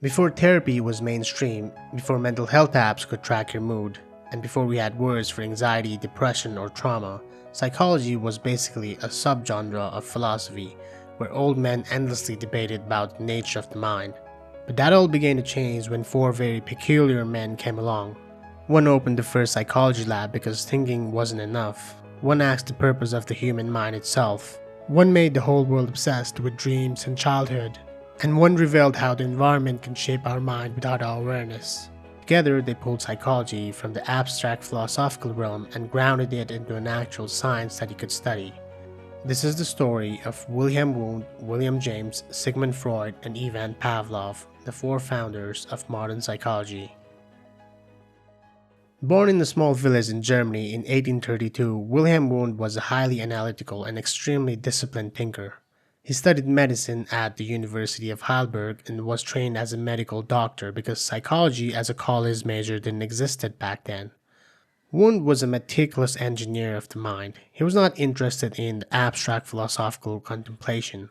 Before therapy was mainstream, before mental health apps could track your mood, and before we had words for anxiety, depression, or trauma, psychology was basically a subgenre of philosophy where old men endlessly debated about the nature of the mind. But that all began to change when four very peculiar men came along. One opened the first psychology lab because thinking wasn't enough. One asked the purpose of the human mind itself. One made the whole world obsessed with dreams and childhood. And one revealed how the environment can shape our mind without our awareness. Together, they pulled psychology from the abstract philosophical realm and grounded it into an actual science that you could study. This is the story of Wilhelm Wundt, William James, Sigmund Freud, and Ivan Pavlov, the four founders of modern psychology. Born in a small village in Germany in 1832, Wilhelm Wundt was a highly analytical and extremely disciplined thinker. He studied medicine at the University of Heidelberg and was trained as a medical doctor because psychology as a college major didn't exist back then. Wundt was a meticulous engineer of the mind. He was not interested in the abstract philosophical contemplation.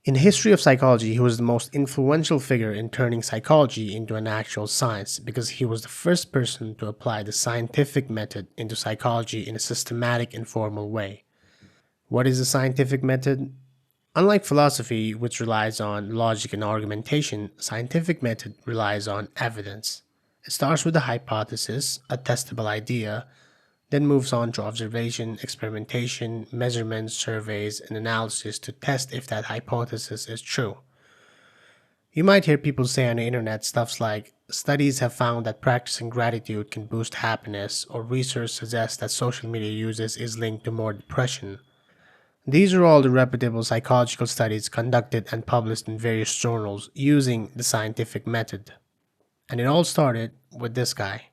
In the history of psychology, he was the most influential figure in turning psychology into an actual science because he was the first person to apply the scientific method into psychology in a systematic and formal way. What is a scientific method? Unlike philosophy, which relies on logic and argumentation, scientific method relies on evidence. It starts with a hypothesis, a testable idea, then moves on to observation, experimentation, measurements, surveys, and analysis to test if that hypothesis is true. You might hear people say on the internet stuff like, studies have found that practicing gratitude can boost happiness, or research suggests that social media usage is linked to more depression. These are all the reputable psychological studies conducted and published in various journals using the scientific method. And it all started with this guy.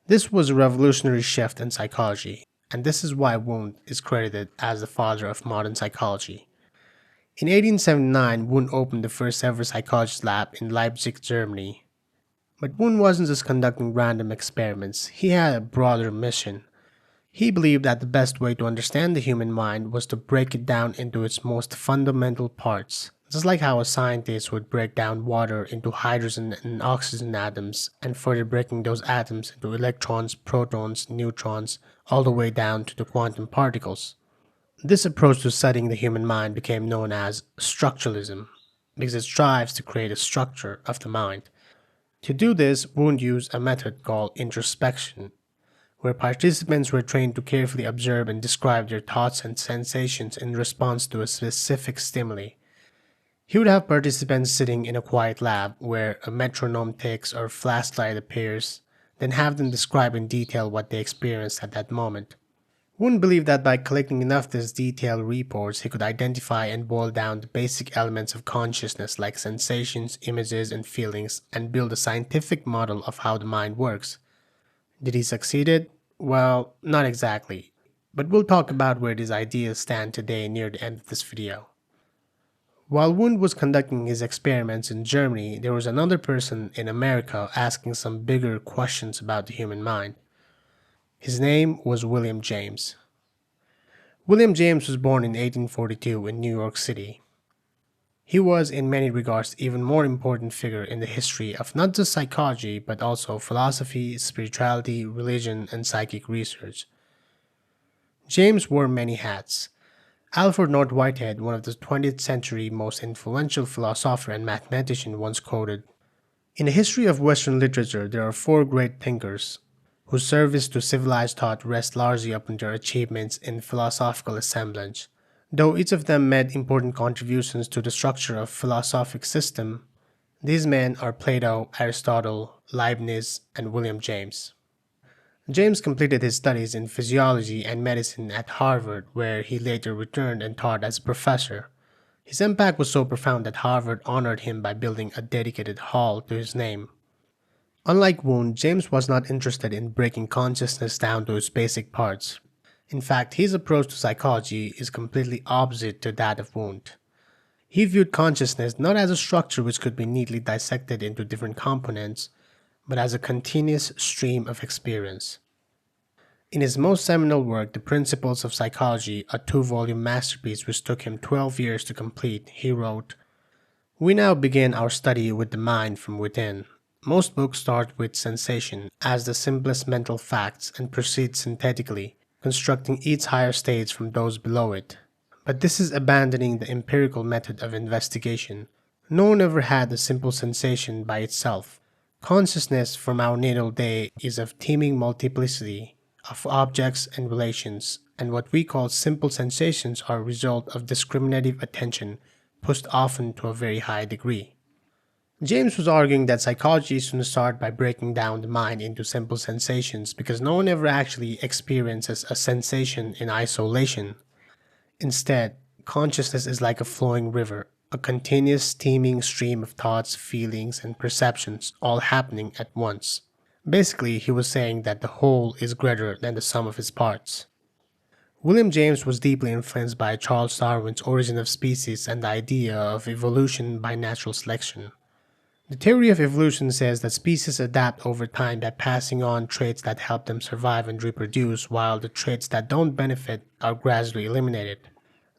This was a revolutionary shift in psychology, and this is why Wundt is credited as the father of modern psychology. In 1879, Wundt opened the first ever psychologist lab in Leipzig, Germany. But Wundt wasn't just conducting random experiments, he had a broader mission. He believed that the best way to understand the human mind was to break it down into its most fundamental parts, just like how a scientist would break down water into hydrogen and oxygen atoms, and further breaking those atoms into electrons, protons, neutrons, all the way down to the quantum particles. This approach to studying the human mind became known as structuralism, because it strives to create a structure of the mind. To do this, Wundt used a method called introspection, where participants were trained to carefully observe and describe their thoughts and sensations in response to a specific stimuli. He would have participants sitting in a quiet lab where a metronome ticks or flashlight appears, then have them describe in detail what they experienced at that moment. Wundt believed that by collecting enough of these detailed reports, he could identify and boil down the basic elements of consciousness like sensations, images, and feelings, and build a scientific model of how the mind works. Did he succeed? Well, not exactly, but we'll talk about where these ideas stand today near the end of this video. While Wundt was conducting his experiments in Germany, there was another person in America asking some bigger questions about the human mind. His name was William James. William James was born in 1842 in New York City. He was, in many regards, even more important figure in the history of not just psychology, but also philosophy, spirituality, religion, and psychic research. James wore many hats. Alfred North Whitehead, one of the 20th century most influential philosopher and mathematician, once quoted, "In the history of Western literature, there are four great thinkers, whose service to civilized thought rests largely upon their achievements in philosophical assemblage. Though each of them made important contributions to the structure of philosophic system, these men are Plato, Aristotle, Leibniz, and William James." James completed his studies in physiology and medicine at Harvard, where he later returned and taught as a professor. His impact was so profound that Harvard honored him by building a dedicated hall to his name. Unlike Wundt, James was not interested in breaking consciousness down to its basic parts. In fact, his approach to psychology is completely opposite to that of Wundt. He viewed consciousness not as a structure which could be neatly dissected into different components, but as a continuous stream of experience. In his most seminal work, The Principles of Psychology, a 2-volume masterpiece which took him 12 years to complete, he wrote, We now begin our study with the mind from within. Most books start with sensation as the simplest mental facts and proceed synthetically, constructing each higher states from those below it. But this is abandoning the empirical method of investigation. No one ever had a simple sensation by itself. Consciousness from our natal day is of teeming multiplicity of objects and relations, and what we call simple sensations are a result of discriminative attention pushed often to a very high degree. James was arguing that psychology shouldn't start by breaking down the mind into simple sensations because no one ever actually experiences a sensation in isolation. Instead, consciousness is like a flowing river, a continuous steaming stream of thoughts, feelings, and perceptions all happening at once. Basically, he was saying that the whole is greater than the sum of its parts. William James was deeply influenced by Charles Darwin's Origin of Species and the idea of evolution by natural selection. The theory of evolution says that species adapt over time by passing on traits that help them survive and reproduce, while the traits that don't benefit are gradually eliminated.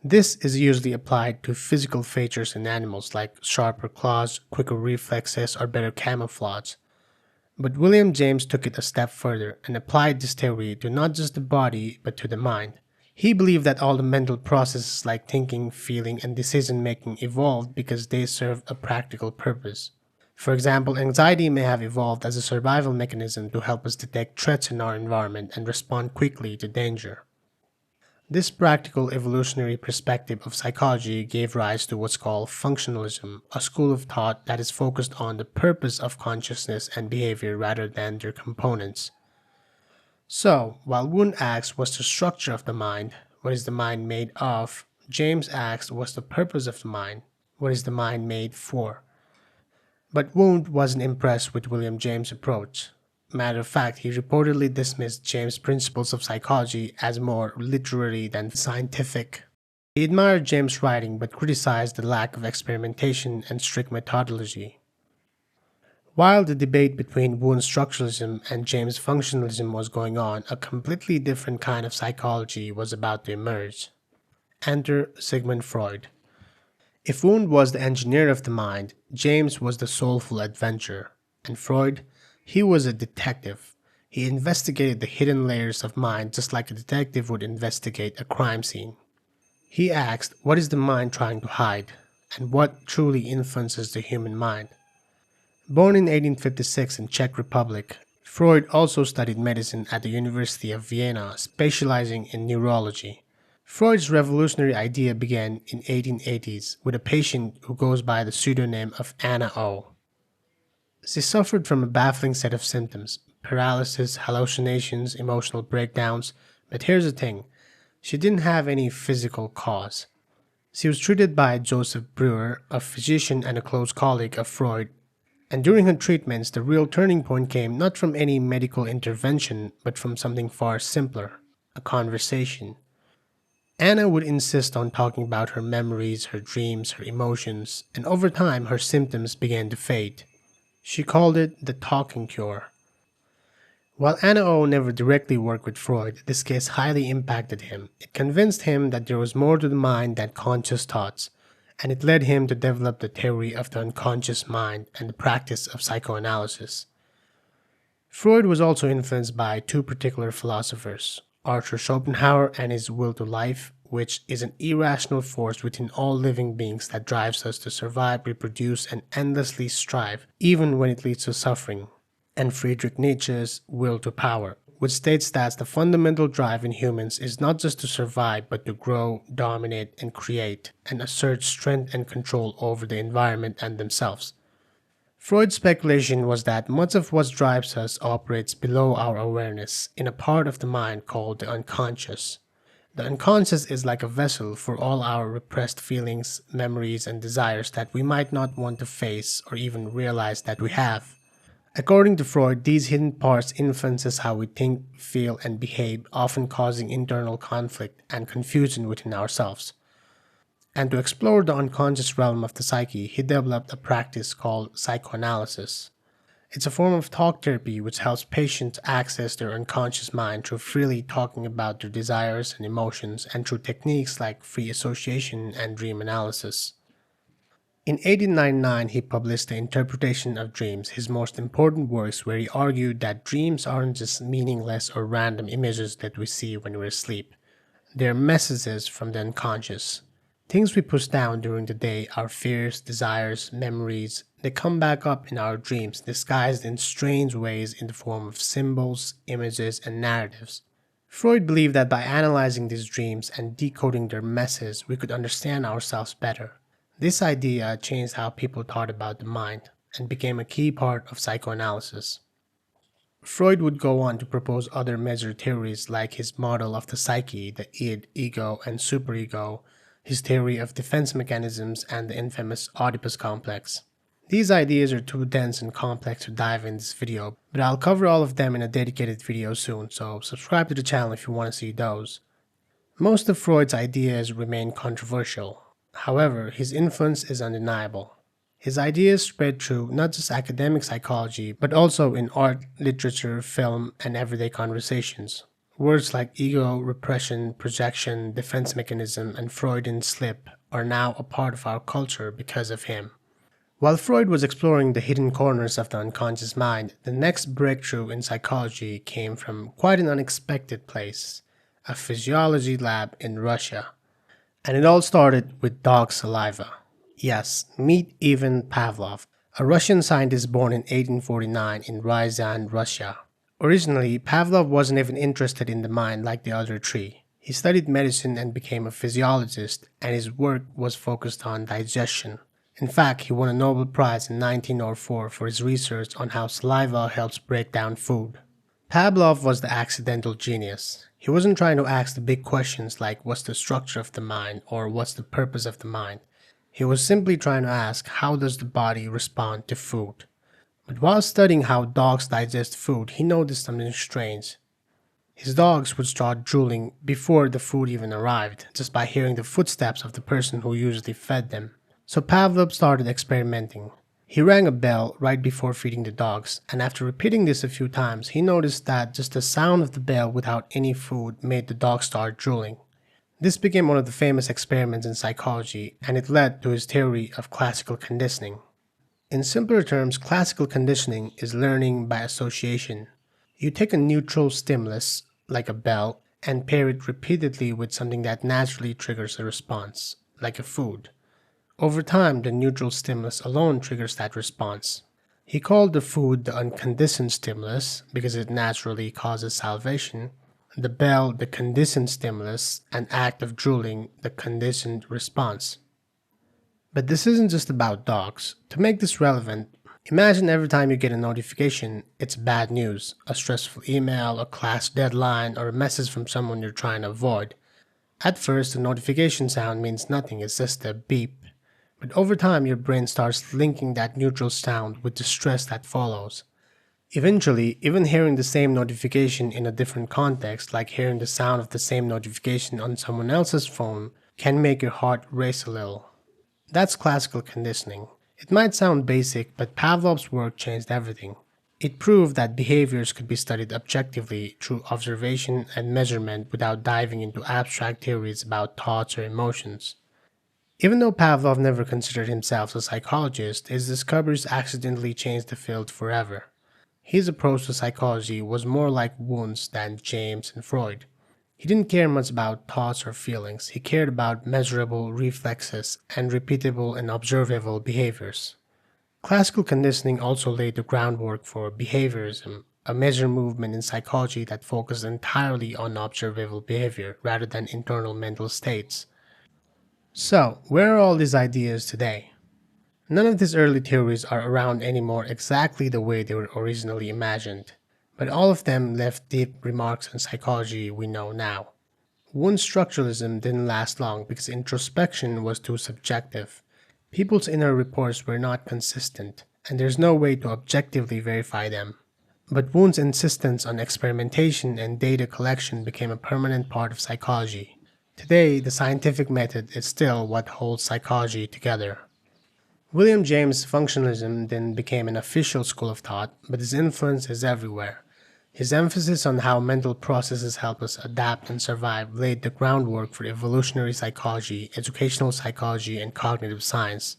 This is usually applied to physical features in animals like sharper claws, quicker reflexes, or better camouflage. But William James took it a step further and applied this theory to not just the body but to the mind. He believed that all the mental processes like thinking, feeling, and decision making evolved because they served a practical purpose. For example, anxiety may have evolved as a survival mechanism to help us detect threats in our environment and respond quickly to danger. This practical evolutionary perspective of psychology gave rise to what's called functionalism, a school of thought that is focused on the purpose of consciousness and behavior rather than their components. So, while Wundt asks what's the structure of the mind, what is the mind made of, James asks what's the purpose of the mind, what is the mind made for. But Wundt wasn't impressed with William James' approach. Matter of fact, he reportedly dismissed James' principles of psychology as more literary than scientific. He admired James' writing but criticized the lack of experimentation and strict methodology. While the debate between Wundt's structuralism and James' functionalism was going on, a completely different kind of psychology was about to emerge. Enter Sigmund Freud. If Wundt was the engineer of the mind, James was the soulful adventurer, and Freud, he was a detective. He investigated the hidden layers of mind just like a detective would investigate a crime scene. He asked, what is the mind trying to hide, and what truly influences the human mind? Born in 1856 in Czech Republic, Freud also studied medicine at the University of Vienna, specializing in neurology. Freud's revolutionary idea began in 1880s with a patient who goes by the pseudonym of Anna O. She suffered from a baffling set of symptoms: paralysis, hallucinations, emotional breakdowns. But here's the thing, she didn't have any physical cause. She was treated by Joseph Breuer, a physician and a close colleague of Freud, and during her treatments the real turning point came not from any medical intervention but from something far simpler: a conversation. Anna would insist on talking about her memories, her dreams, her emotions, and over time her symptoms began to fade. She called it the talking cure. While Anna O never directly worked with Freud, this case highly impacted him. It convinced him that there was more to the mind than conscious thoughts, and it led him to develop the theory of the unconscious mind and the practice of psychoanalysis. Freud was also influenced by two particular philosophers, Arthur Schopenhauer and his will to life, which is an irrational force within all living beings that drives us to survive, reproduce, and endlessly strive, even when it leads to suffering, and Friedrich Nietzsche's will to power, which states that the fundamental drive in humans is not just to survive but to grow, dominate, and create, and assert strength and control over the environment and themselves. Freud's speculation was that much of what drives us operates below our awareness, in a part of the mind called the unconscious. The unconscious is like a vessel for all our repressed feelings, memories, and desires that we might not want to face or even realize that we have. According to Freud, these hidden parts influences how we think, feel, and behave, often causing internal conflict and confusion within ourselves. And to explore the unconscious realm of the psyche, he developed a practice called psychoanalysis. It's a form of talk therapy which helps patients access their unconscious mind through freely talking about their desires and emotions and through techniques like free association and dream analysis. In 1899, he published The Interpretation of Dreams, his most important works, where he argued that dreams aren't just meaningless or random images that we see when we're asleep. They're messages from the unconscious. Things we push down during the day, our fears, desires, memories, they come back up in our dreams, disguised in strange ways in the form of symbols, images, and narratives. Freud believed that by analyzing these dreams and decoding their messages, we could understand ourselves better. This idea changed how people thought about the mind and became a key part of psychoanalysis. Freud would go on to propose other major theories like his model of the psyche, the id, ego, and superego, his theory of defense mechanisms, and the infamous Oedipus complex. These ideas are too dense and complex to dive in this video, but I'll cover all of them in a dedicated video soon, so subscribe to the channel if you want to see those. Most of Freud's ideas remain controversial. However, his influence is undeniable. His ideas spread through not just academic psychology, but also in art, literature, film, and everyday conversations. Words like ego, repression, projection, defense mechanism, and Freudian slip are now a part of our culture because of him. While Freud was exploring the hidden corners of the unconscious mind, the next breakthrough in psychology came from quite an unexpected place, a physiology lab in Russia. And it all started with dog saliva. Yes, meet Ivan Pavlov, a Russian scientist born in 1849 in Ryazan, Russia. Originally, Pavlov wasn't even interested in the mind like the other three. He studied medicine and became a physiologist, and his work was focused on digestion. In fact, he won a Nobel Prize in 1904 for his research on how saliva helps break down food. Pavlov was the accidental genius. He wasn't trying to ask the big questions like what's the structure of the mind or what's the purpose of the mind. He was simply trying to ask how does the body respond to food. But while studying how dogs digest food, he noticed something strange. His dogs would start drooling before the food even arrived, just by hearing the footsteps of the person who usually fed them. So Pavlov started experimenting. He rang a bell right before feeding the dogs, and after repeating this a few times, he noticed that just the sound of the bell without any food made the dogs start drooling. This became one of the famous experiments in psychology, and it led to his theory of classical conditioning. In simpler terms, classical conditioning is learning by association. You take a neutral stimulus, like a bell, and pair it repeatedly with something that naturally triggers a response, like a food. Over time, the neutral stimulus alone triggers that response. He called the food the unconditioned stimulus because it naturally causes salivation, the bell the conditioned stimulus, an act of drooling the conditioned response. But this isn't just about dogs. To make this relevant, imagine every time you get a notification, it's bad news, a stressful email, a class deadline, or a message from someone you're trying to avoid. At first, the notification sound means nothing, it's just a beep. But over time, your brain starts linking that neutral sound with the stress that follows. Eventually, even hearing the same notification in a different context, like hearing the sound of the same notification on someone else's phone, can make your heart race a little. That's classical conditioning. It might sound basic, but Pavlov's work changed everything. It proved that behaviors could be studied objectively through observation and measurement without diving into abstract theories about thoughts or emotions. Even though Pavlov never considered himself a psychologist, his discoveries accidentally changed the field forever. His approach to psychology was more like Wundt's than James and Freud. He didn't care much about thoughts or feelings, he cared about measurable reflexes and repeatable and observable behaviors. Classical conditioning also laid the groundwork for behaviorism, a major movement in psychology that focused entirely on observable behavior rather than internal mental states. So, where are all these ideas today? None of these early theories are around anymore exactly the way they were originally imagined, but all of them left deep remarks on psychology we know now. Wundt's structuralism didn't last long because introspection was too subjective. People's inner reports were not consistent, and there's no way to objectively verify them. But Wundt's insistence on experimentation and data collection became a permanent part of psychology. Today, the scientific method is still what holds psychology together. William James' functionalism then became an official school of thought, but his influence is everywhere. His emphasis on how mental processes help us adapt and survive laid the groundwork for evolutionary psychology, educational psychology, and cognitive science.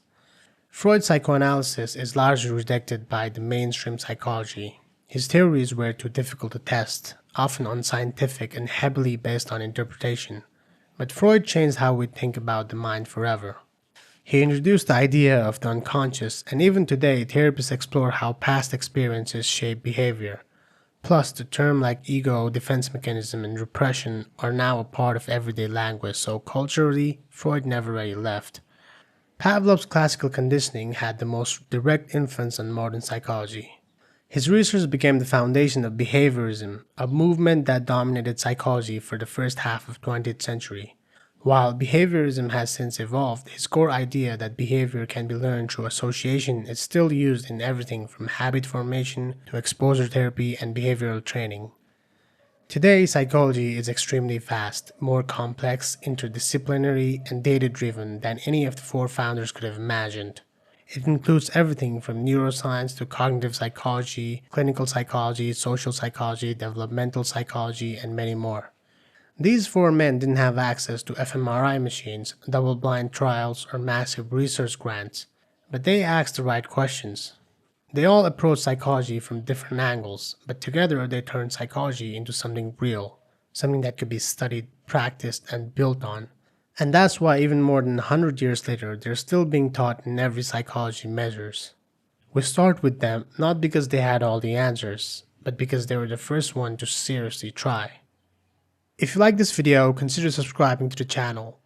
Freud's psychoanalysis is largely rejected by the mainstream psychology. His theories were too difficult to test, often unscientific and heavily based on interpretation. But Freud changed how we think about the mind forever. He introduced the idea of the unconscious, and even today, therapists explore how past experiences shape behavior. Plus, the terms like ego, defense mechanism, and repression are now a part of everyday language, so culturally, Freud never really left. Pavlov's classical conditioning had the most direct influence on modern psychology. His research became the foundation of behaviorism, a movement that dominated psychology for the first half of the 20th century. While behaviorism has since evolved, his core idea that behavior can be learned through association is still used in everything from habit formation to exposure therapy and behavioral training. Today, psychology is extremely vast, more complex, interdisciplinary, and data-driven than any of the four founders could have imagined. It includes everything from neuroscience to cognitive psychology, clinical psychology, social psychology, developmental psychology, and many more. These four men didn't have access to fMRI machines, double-blind trials, or massive research grants, but they asked the right questions. They all approach psychology from different angles, but together they turn psychology into something real, something that could be studied, practiced, and built on. And that's why even more than 100 years later, they're still being taught in every psychology measures. We start with them not because they had all the answers, but because they were the first one to seriously try. If you like this video, consider subscribing to the channel.